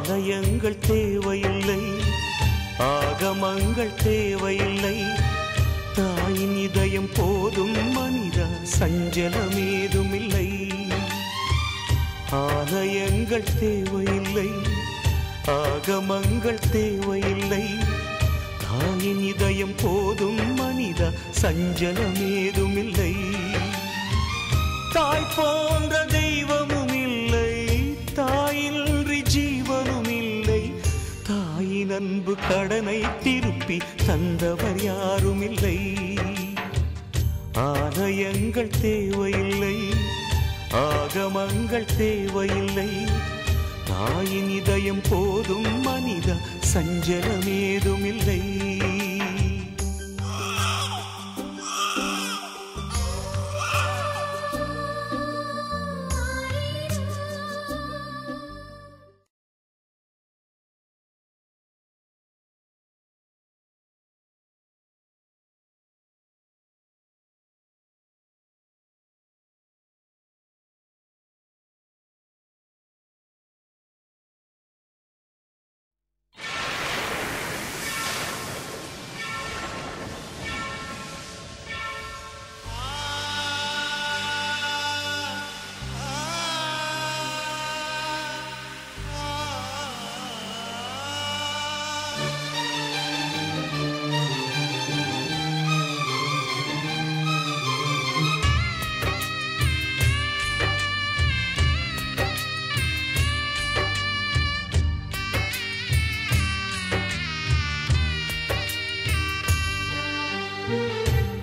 ஆலயங்கள் தேவையில்லை, ஆகமங்கள் தேவையில்லை, தாயின் இதயம் போதும் மனிதா, சஞ்சலமேதுமில்லை. ஆலயங்கள் தேவையில்லை, ஆகமங்கள் தேவையில்லை, தாயின் இதயம் போதும் மனிதா, சஞ்சலமேதுமில்லை. தாய் போன்ற தெய்வமும் இல்லை, தாயின்றி ஜீவனும் இல்லை, தாயின் அன்பு கடனை திருப்பி தந்தவர் யாரும் இல்லை. ஆலயங்கள் தேவையில்லை, ஆகமங்கள் தேவையில்லை, தாயின் இதயம் போதும் மனிதா, சஞ்சலமேதுமில்லை.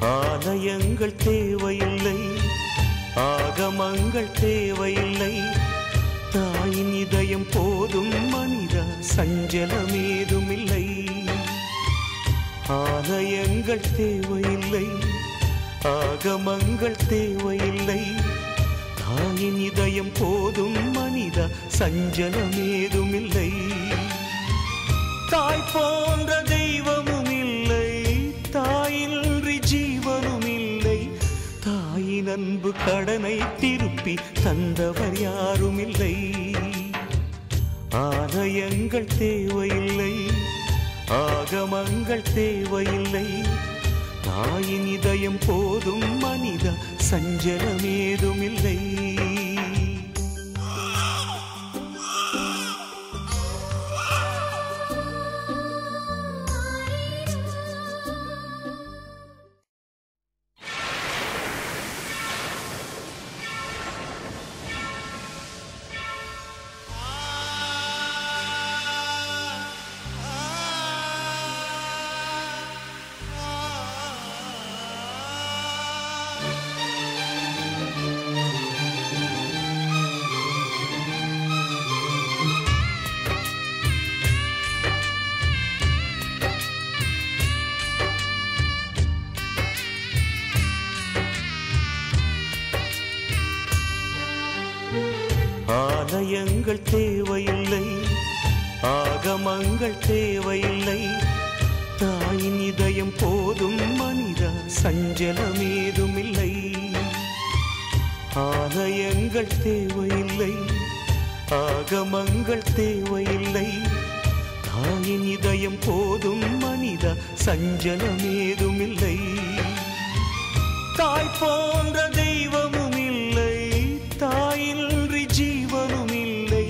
ஆலயங்கள் தேவையில்லை, ஆகமங்கள் தேவையில்லை, தாயின் இதயம் போதும் மனிதா, சஞ்சலமேதுமில்லை. ஆலயங்கள் தேவையில்லை, ஆகமங்கள் தேவையில்லை, தாயின் இதயம் போதும் மனிதா, சஞ்சலமேதுமில்லை. தாய் போன்ற தெய்வமும் இல்லை, தாயின்றி ஜீவனும் இல்லை, தாயின் அன்பு கடனை திருப்பி தந்தவர் யாரும் இல்லை. ஆலயங்கள் தேவையில்லை, ஆகமங்கள் தேவையில்லை, தாயின் இதயம் போதும் மனிதா, சஞ்சலமேதுமில்லை. ஆலயங்கள் தேவையில்லை, ஆகமங்கள் தேவையில்லை, தாயின் இதயம் போதும் மனிதா, சஞ்சலமேதுமில்லை. ஆலயங்கள் தேவையில்லை, ஆகமங்கள் தேவையில்லை, தாயின் இதயம் போதும் மனிதா, சஞ்சலமேதுமில்லை. தாய் போன்ற தெய்வமும் இல்லை, தாயின்றி ஜீவனும் இல்லை,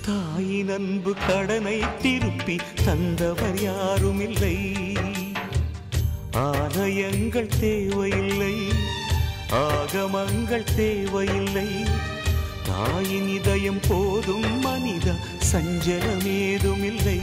தாயின் அன்பு கடனை திருப்பி தந்தவர் யாரும் இல்லை. ஆலயங்கள் தேவையில்லை, ஆகமங்கள் தேவையில்லை, தாயின் இதயம் போதும் மனிதா, சஞ்சலமேதுமில்லை.